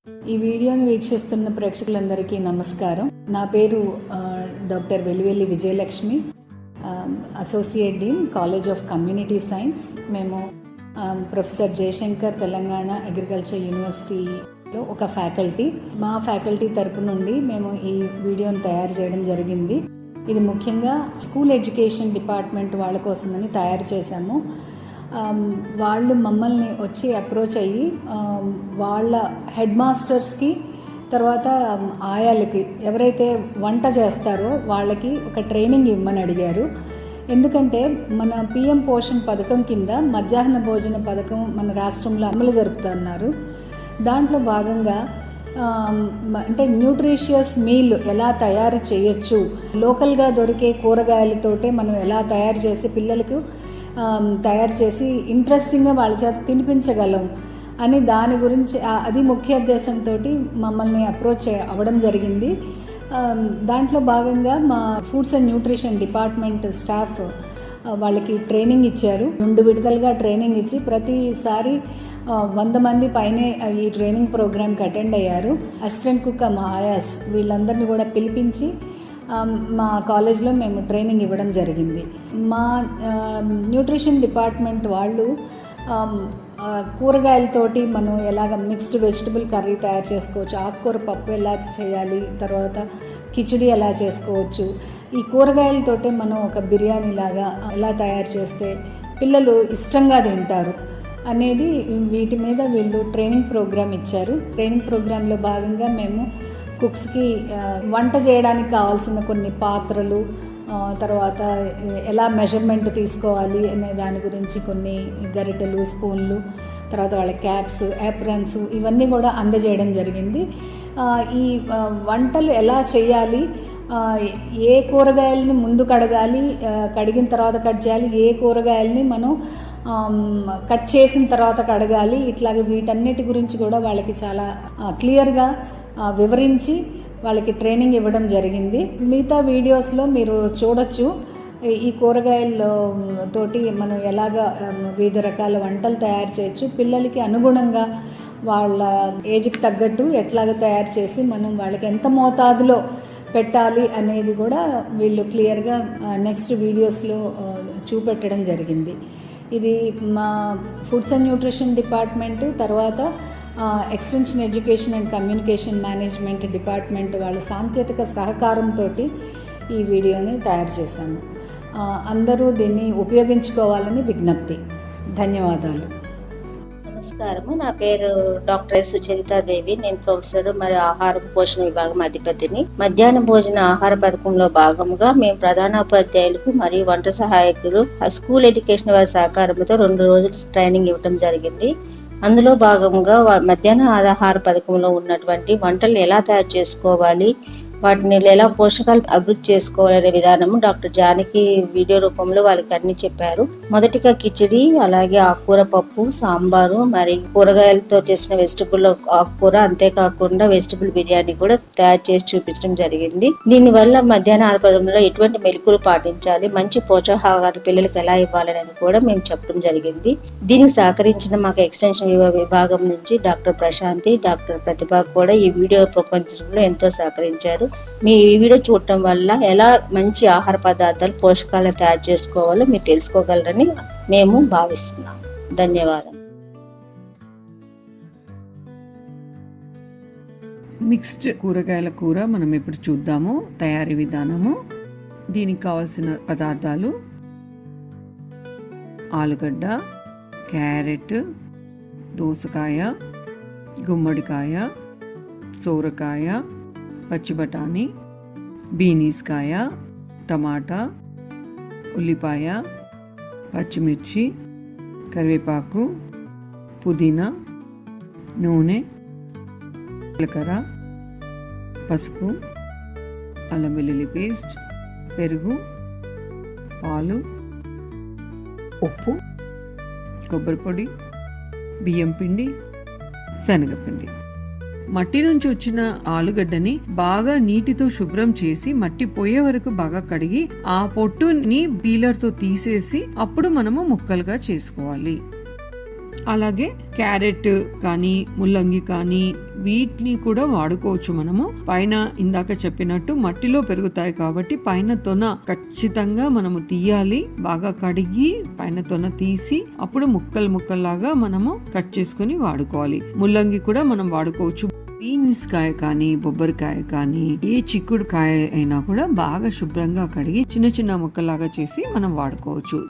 ఈ వీడియోని వీక్షిస్తున్న ప్రేక్షకులందరికీ నమస్కారం. నా పేరు doctor Velivelli Vijayalakshmi, associate dean, college of community science. మేము ప్రొఫెసర్ జయశంకర్ తెలంగాణ అగ్రికల్చర్ యూనివర్సిటీలో ఒక ఫ్యాకల్టీ. మా ఫ్యాకల్టీ తరపు నుండి మేము ఈ వీడియోని తయారు చేయడం జరిగింది. ఇది ముఖ్యంగా స్కూల్ ఎడ్యుకేషన్ డిపార్ట్మెంట్ వాళ్ళ కోసమని తయారు చేశాము. వాళ్ళు మమ్మల్ని వచ్చి అప్రోచ్ అయ్యి వాళ్ళ హెడ్ మాస్టర్స్కి, తర్వాత ఆయాలకి, ఎవరైతే వంట చేస్తారో వాళ్ళకి ఒక ట్రైనింగ్ ఇవ్వమని అడిగారు. ఎందుకంటే మన పిఎం పోషణ్ పథకం కింద మధ్యాహ్న భోజన పథకం మన రాష్ట్రంలో అమలు జరుపుతున్నారు. దాంట్లో భాగంగా అంటే న్యూట్రిషియస్ మీల్ ఎలా తయారు చేయొచ్చు, లోకల్గా దొరికే కూరగాయలతోటే మనం ఎలా తయారు చేసి పిల్లలకు తయారు చేసి ఇంట్రెస్టింగ్గా వాళ్ళ చేత తినిపించగలం అని దాని గురించి, అది ముఖ్య ఉద్దేశంతో మమ్మల్ని అప్రోచ్ అవ్వడం జరిగింది. దాంట్లో భాగంగా మా foods and nutrition department staff వాళ్ళకి ట్రైనింగ్ ఇచ్చారు. 2 విడతలుగా ట్రైనింగ్ ఇచ్చి ప్రతిసారి 100 మంది పైనే ఈ ట్రైనింగ్ ప్రోగ్రామ్కి అటెండ్ అయ్యారు. అసిస్టెంట్ కుక్, మా ఆయాస్, వీళ్ళందరినీ కూడా పిలిపించి మా కాలేజ్లో మేము ట్రైనింగ్ ఇవ్వడం జరిగింది. మా న్యూట్రిషన్ డిపార్ట్మెంట్ వాళ్ళు కూరగాయలతోటి మనం ఎలాగ మిక్స్డ్ వెజిటబుల్ కర్రీ తయారు చేసుకోవచ్చు, ఆకుకూర పప్పు ఎలా చేయాలి, తర్వాత కిచిడి ఎలా చేసుకోవచ్చు, ఈ కూరగాయలతోటే మనం ఒక బిర్యానీ లాగా ఎలా తయారు చేస్తే పిల్లలు ఇష్టంగా తింటారు అనేది, వీటి మీద వీళ్ళు ట్రైనింగ్ ప్రోగ్రామ్ ఇచ్చారు. ట్రైనింగ్ ప్రోగ్రాంలో భాగంగా మేము కుక్స్కి వంట చేయడానికి కావాల్సిన కొన్ని పాత్రలు, తర్వాత ఎలా మెజర్మెంట్ తీసుకోవాలి అనే దాని గురించి కొన్ని గరిటెలు, స్పూన్లు, తర్వాత వాళ్ళ క్యాప్స్, యాప్రన్స్, ఇవన్నీ కూడా అందజేయడం జరిగింది. ఈ వంటలు ఎలా చేయాలి, ఏ కూరగాయలని ముందు కడగాలి, కడిగిన తర్వాత కట్ చేయాలి, ఏ కూరగాయలని మనం కట్ చేసిన తర్వాత కడగాలి, ఇట్లాగే వీటన్నిటి గురించి కూడా వాళ్ళకి చాలా క్లియర్గా వివరించి వాళ్ళకి ట్రైనింగ్ ఇవ్వడం జరిగింది. మిగతా వీడియోస్లో మీరు చూడొచ్చు ఈ కూరగాయలతోటి మనం ఎలాగ వివిధ రకాల వంటలు తయారు చేయొచ్చు, పిల్లలకి అనుగుణంగా వాళ్ళ ఏజ్కి తగ్గట్టు ఎట్లాగ తయారు చేసి మనం వాళ్ళకి ఎంత మోతాదులో పెట్టాలి అనేది కూడా వీళ్ళు క్లియర్గా నెక్స్ట్ వీడియోస్లో చూపెట్టడం జరిగింది. ఇది మా ఫుడ్స్ అండ్ న్యూట్రిషన్ డిపార్ట్మెంట్, తర్వాత extension education and communication management department వాళ్ళ సాంకేతిక సహకారంతో ఈ వీడియోని తయారు చేశాను. అందరూ దీన్ని ఉపయోగించుకోవాలని విజ్ఞప్తి. ధన్యవాదాలు. నమస్కారము. నా పేరు డాక్టర్ సుచరితాదేవి. నేను ప్రొఫెసర్ మరియు ఆహార పోషణ విభాగం అధిపతిని. మధ్యాహ్న భోజన ఆహార పథకంలో భాగముగా మేము ప్రధానోపాధ్యాయులకు మరియు వంట సహాయకులు స్కూల్ ఎడ్యుకేషన్ వారి సహకారంతో 2 రోజులు ట్రైనింగ్ ఇవ్వడం జరిగింది. అందులో భాగంగా మధ్యాహ్న ఆహార పథకంలో ఉన్నటువంటి వంటలు ఎలా తయారు చేసుకోవాలి, వాటిని ఎలా పోషకాలు అభివృద్ధి చేసుకోవాలనే విధానము డాక్టర్ జానకి వీడియో రూపంలో వాళ్ళకి అన్ని చెప్పారు. మొదటిగా కిచిడి, అలాగే ఆకుకూర పప్పు, సాంబారు, మరి కూరగాయలతో చేసిన వెజిటబుల్ ఆకుకూర, అంతేకాకుండా వెజిటబుల్ బిర్యానీ కూడా తయారు చేసి చూపించడం జరిగింది. దీనివల్ల మధ్యాహ్న ఆహార పథకంలో ఎటువంటి మెలకువలు పాటించాలి, మంచి పోషకాహారం పిల్లలకు ఎలా ఇవ్వాలనేది కూడా మేము చెప్పడం జరిగింది. దీనికి సహకరించిన మాకు ఎక్స్టెన్షన్ విభాగం నుంచి డాక్టర్ ప్రశాంతి, డాక్టర్ ప్రతిభ కూడా ఈ వీడియో ప్రపంచంలో ఎంతో సహకరించారు. మీ ఈ వీడియో చూడటం వల్ల ఎలా మంచి ఆహార పదార్థాలు, పోషకాలను తయారు చేసుకోవాలో మీరు తెలుసుకోగలరని మేము భావిస్తున్నాం. ధన్యవాదాలు. మిక్స్డ్ కూరగాయల కూర మనం ఇప్పుడు చూద్దాము. తయారీ విధానము. దీనికి కావాల్సిన పదార్థాలు: ఆలుగడ్డ, క్యారెట్, దోసకాయ, గుమ్మడికాయ, సోరకాయ, పచ్చి బఠానీ, బీనీస్ కాయ, టమాటా, ఉల్లిపాయ, పచ్చిమిర్చి, కరివేపాకు, పుదీనా, నూనె, జీలకర్ర, పసుపు, అల్లం వెల్లుల్లి పేస్ట్, పెరుగు, పాలు, ఉప్పు, కొబ్బరి పొడి, బియ్యం పిండి, శనగపిండి. మట్టి నుంచి వచ్చిన ఆలుగడ్డని బాగా నీటితో శుభ్రం చేసి మట్టి పోయే వరకు బాగా కడిగి ఆ పొట్టుని పీలర్తో తీసేసి అప్పుడు మనము ముక్కలుగా చేసుకోవాలి. అలాగే క్యారెట్ కానీ ముల్లంగి కానీ వీటిని కూడా వాడుకోవచ్చు. మనము పైన ఇందాక చెప్పినట్టు మట్టిలో పెరుగుతాయి కాబట్టి పైన తొన ఖచ్చితంగా మనము తీయాలి. బాగా కడిగి పైన తొన తీసి అప్పుడు ముక్కల్లాగా మనము కట్ చేసుకుని వాడుకోవాలి. ముల్లంగి కూడా మనం వాడుకోవచ్చు. బీన్స్ కాయ కానీ బొబ్బరికాయ కానీ ఏ చిక్కుడు కాయ అయినా కూడా బాగా శుభ్రంగా కడిగి చిన్న చిన్న ముక్కలాగా చేసి మనం వాడుకోవచ్చు.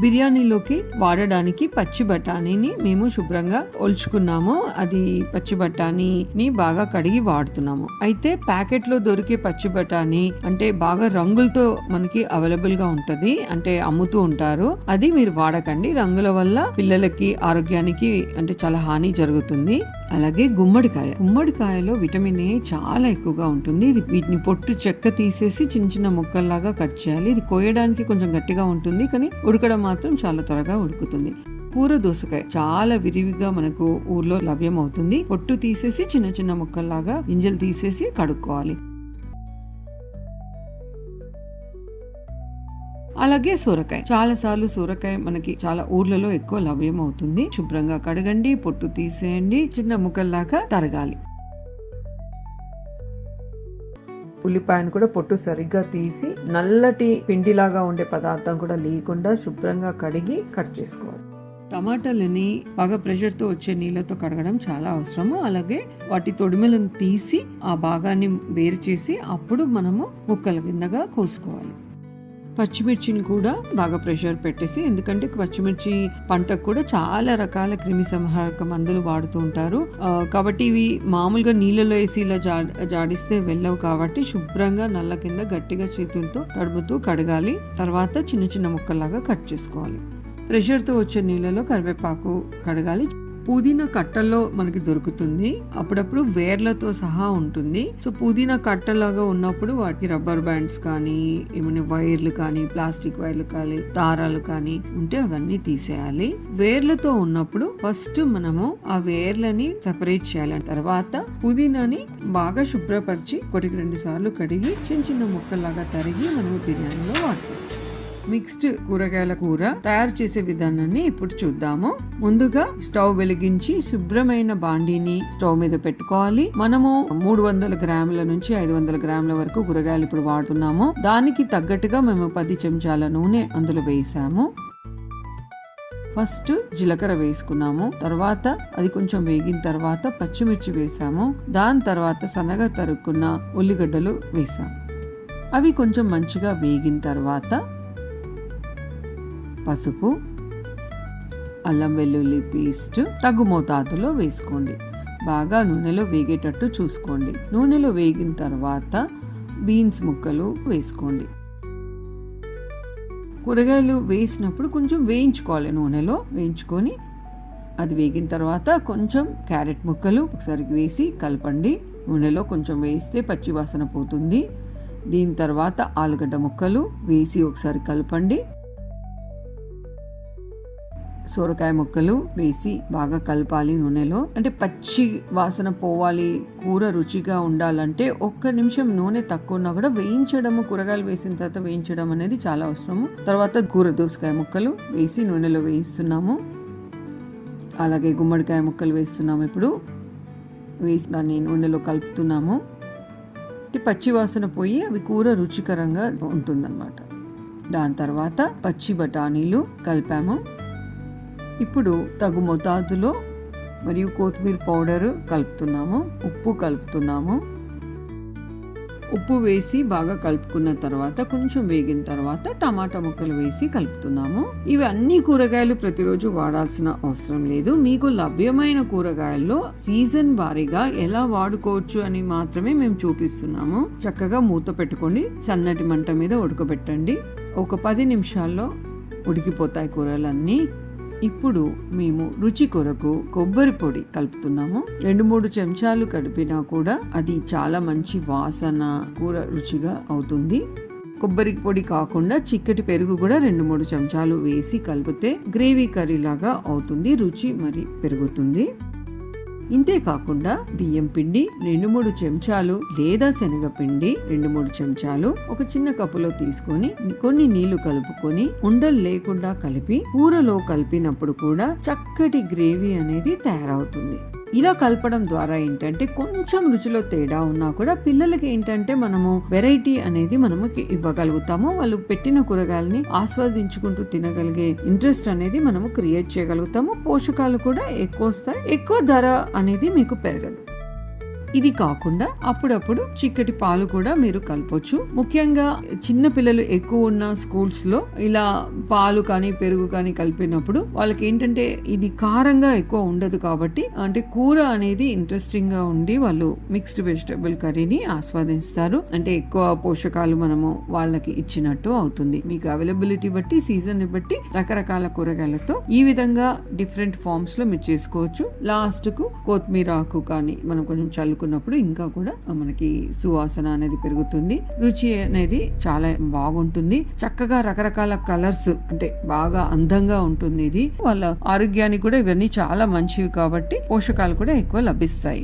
బిర్యానీలోకి వాడడానికి పచ్చి బఠానీని మేము శుభ్రంగా ఒలుచుకున్నాము. అది పచ్చి బఠానీని బాగా కడిగి వాడుతున్నాము. అయితే ప్యాకెట్ లో దొరికే పచ్చి బఠానీ అంటే బాగా రంగులతో మనకి అవైలబుల్ గా ఉంటది, అంటే అమ్ముతూ ఉంటారు. అది మీరు వాడకండి. రంగుల వల్ల పిల్లలకి ఆరోగ్యానికి అంటే చాలా హాని జరుగుతుంది. అలాగే గుమ్మడికాయలో విటమిన్ ఏ చాలా ఎక్కువగా ఉంటుంది. వీటిని పొట్టు చెక్క తీసేసి చిన్న చిన్న ముక్కల్లాగా కట్ చేయాలి. ఇది కోయడానికి కొంచెం గట్టిగా ఉంటుంది, కానీ ఉడకడం మాత్రం చాలా త్వరగా ఉడుకుతుంది. కూర దోసకాయ చాలా విరివిగా మనకు ఊర్లో లభ్యం అవుతుంది. పొట్టు తీసేసి చిన్న చిన్న ముక్కల్లాగా గింజలు తీసేసి కడుక్కోవాలి. అలాగే సొరకాయ, చాలా సార్లు సొరకాయ మనకి చాలా ఊర్లలో ఎక్కువ లభ్యం అవుతుంది. శుభ్రంగా కడగండి, పొట్టు తీసేయండి, చిన్న ముక్కల్లాగా తరగాలి. ఉల్లిపాయను కూడా పొట్టు సరిగ్గా తీసి నల్లటి పిండిలాగా ఉండే పదార్థం కూడా లేకుండా శుభ్రంగా కడిగి కట్ చేసుకోవాలి. టమాటాలని బాగా ప్రెషర్తో వచ్చే నీళ్ళతో కడగడం చాలా అవసరము. అలాగే వాటి తొడిమెలను తీసి ఆ భాగాన్ని వేరు చేసి అప్పుడు మనము ముక్కల కిందగా కోసుకోవాలి. పచ్చిమిర్చిని కూడా బాగా ప్రెషర్ పెట్టేసి, ఎందుకంటే పచ్చిమిర్చి పంటకు కూడా చాలా రకాల క్రిమి సంహారక మందులు వాడుతూ ఉంటారు కాబట్టి ఇవి మామూలుగా నీళ్ళలో వేసి ఇలా జాడిస్తే వెళ్ళవు. కాబట్టి శుభ్రంగా నల్ల కింద గట్టిగా చేతులతో తడుపుతూ కడగాలి. తర్వాత చిన్న చిన్న ముక్కల్లాగా కట్ చేసుకోవాలి. ప్రెషర్తో వచ్చే నీళ్ళలో కరివేపాకు కడగాలి. పుదీనా కట్టల్లో మనకి దొరుకుతుంది, అప్పుడప్పుడు వేర్లతో సహా ఉంటుంది. సో పుదీనా కట్టలాగా ఉన్నప్పుడు వాటికి రబ్బర్ బ్యాండ్స్ కానీ ఏమైనా వైర్లు కానీ ప్లాస్టిక్ వైర్లు కానీ దారాలు కానీ ఉంటే అవన్నీ తీసేయాలి. వేర్లతో ఉన్నప్పుడు ఫస్ట్ మనము ఆ వేర్లని సెపరేట్ చేయాలి. తర్వాత పుదీనాని బాగా శుభ్రపరిచి 1-2 సార్లు కడిగి చిన్న చిన్న ముక్కల్లాగా తరిగి మనము బిర్యానీలో వాడుకోవచ్చు. మిక్స్డ్ కూరగాయల కూర తయారు చేసే విధానాన్ని ఇప్పుడు చూద్దాము. ముందుగా స్టవ్ వెలిగించి శుభ్రమైన బాండీని స్టవ్ మీద పెట్టుకోవాలి. మనము 300 గ్రాముల నుంచి 500 గ్రాముల వరకు కూరగాయలు ఇప్పుడు వాడుతున్నాము. దానికి తగ్గట్టుగా మేము 10 చెంచాల నూనె అందులో వేసాము. ఫస్ట్ జీలకర్ర వేసుకున్నాము. తర్వాత అది కొంచెం వేగిన తర్వాత పచ్చిమిర్చి వేసాము. దాని తర్వాత సన్నగా తరుక్కున్న ఉల్లిగడ్డలు వేసాము. అవి కొంచెం మంచిగా వేగిన తర్వాత పసుపు, అల్లం వెల్లుల్లి పేస్ట్ తగు మోతాదులో వేసుకోండి. బాగా నూనెలో వేగేటట్టు చూసుకోండి. నూనెలో వేగిన తర్వాత బీన్స్ ముక్కలు వేసుకోండి. కూరగాయలు వేసినప్పుడు కొంచెం వేయించుకోవాలి. నూనెలో వేయించుకొని అది వేగిన తర్వాత కొంచెం క్యారెట్ ముక్కలు ఒకసారి వేసి కలపండి. నూనెలో కొంచెం వేస్తే పచ్చి వాసన పోతుంది. దీని తర్వాత ఆలుగడ్డ ముక్కలు వేసి ఒకసారి కలపండి. సొరకాయ ముక్కలు వేసి బాగా కలపాలి నూనెలో. అంటే పచ్చి వాసన పోవాలి, కూర రుచిగా ఉండాలంటే 1 నిమిషం నూనె తక్కువ ఉన్నా కూడా వేయించడము, కూరగాయలు వేసిన తర్వాత వేయించడం అనేది చాలా అవసరము. తర్వాత కూర దోసకాయ ముక్కలు వేసి నూనెలో వేయిస్తున్నాము. అలాగే గుమ్మడికాయ ముక్కలు వేస్తున్నాము. ఇప్పుడు వేసి దాన్ని నూనెలో కలుపుతున్నాము. పచ్చి వాసన పోయి అవి కూర రుచికరంగా ఉంటుందన్నమాట. దాని తర్వాత పచ్చి బఠానీలు కలిపాము. ఇప్పుడు తగు మోతాదులో మరియు కొత్తిమీర పౌడర్ కలుపుతున్నాము. ఉప్పు కలుపుతున్నాము. ఉప్పు వేసి బాగా కలుపుకున్న తర్వాత కొంచెం వేగిన తర్వాత టమాటా ముక్కలు వేసి కలుపుతున్నాము. ఇవి అన్ని కూరగాయలు ప్రతిరోజు వాడాల్సిన అవసరం లేదు. మీకు లభ్యమైన కూరగాయల్లో సీజన్ వారీగా ఎలా వాడుకోవచ్చు అని మాత్రమే మేము చూపిస్తున్నాము. చక్కగా మూత పెట్టుకొని సన్నటి మంట మీద ఉడకబెట్టండి. ఒక 10 నిమిషాల్లో ఉడికిపోతాయి కూరలన్నీ. ఇప్పుడు మేము రుచి కొరకు కొబ్బరి పొడి కలుపుతున్నాము. 2-3 చెంచాలు కలిపినా కూడా అది చాలా మంచి వాసన, కూర రుచిగా అవుతుంది. కొబ్బరి పొడి కాకుండా చిక్కటి పెరుగు కూడా 2-3 చెంచాలు వేసి కలిపితే గ్రేవీ కర్రీ లాగా అవుతుంది. రుచి మరి పెరుగుతుంది. ఇంతే కాకుండా బియ్యం పిండి 2-3 చెంచాలు లేదా శనగపిండి 2-3 చెంచాలు ఒక చిన్న కప్పులో తీసుకొని కొన్ని నీళ్లు కలుపుకొని ఉండలు లేకుండా కలిపి కూరలో కలిపినప్పుడు కూడా చక్కటి గ్రేవీ అనేది తయారవుతుంది. ఇలా కలపడం ద్వారా ఏంటంటే కొంచెం రుచిలో తేడా ఉన్నా కూడా పిల్లలకి ఏంటంటే మనము వెరైటీ అనేది మనము ఇవ్వగలుగుతాము. వాళ్ళు పెట్టిన కూరగాయలని ఆస్వాదించుకుంటూ తినగలిగే ఇంట్రెస్ట్ అనేది మనము క్రియేట్ చేయగలుగుతాము. పోషకాలు కూడా ఎక్కువ వస్తాయి, ఎక్కువ ధర అనేది మీకు పెరగదు. ఇది కాకుండా అప్పుడప్పుడు చిక్కటి పాలు కూడా మీరు కలపొచ్చు. ముఖ్యంగా చిన్న పిల్లలు ఎక్కువ ఉన్న స్కూల్స్ లో ఇలా పాలు కానీ పెరుగు కానీ కలిపినప్పుడు వాళ్ళకి ఏంటంటే ఇది కారంగా ఎక్కువ ఉండదు కాబట్టి అంటే కూర అనేది ఇంట్రెస్టింగ్ గా ఉండి వాళ్ళు మిక్స్డ్ వెజిటబుల్ కర్రీని ఆస్వాదిస్తారు. అంటే ఎక్కువ పోషకాలు మనము వాళ్ళకి ఇచ్చినట్టు అవుతుంది. మీకు అవైలబిలిటీ బట్టి సీజన్ ని బట్టి రకరకాల కూరగాయలతో ఈ విధంగా డిఫరెంట్ ఫార్మ్స్ లో మీరు చేసుకోవచ్చు. లాస్ట్ కు కొత్తిమీర ఆకు కానీ మనం కొంచెం చల్లుకున్నప్పుడు ఇంకా కూడా మనకి సువాసన అనేది పెరుగుతుంది. రుచి అనేది చాలా బాగుంటుంది. చక్కగా రకరకాల కలర్స్ అంటే బాగా అందంగా ఉంటుంది. ఇది వాళ్ళ ఆరోగ్యానికి కూడా ఇవన్నీ చాలా మంచివి కాబట్టి పోషకాలు కూడా ఎక్కువ లభిస్తాయి.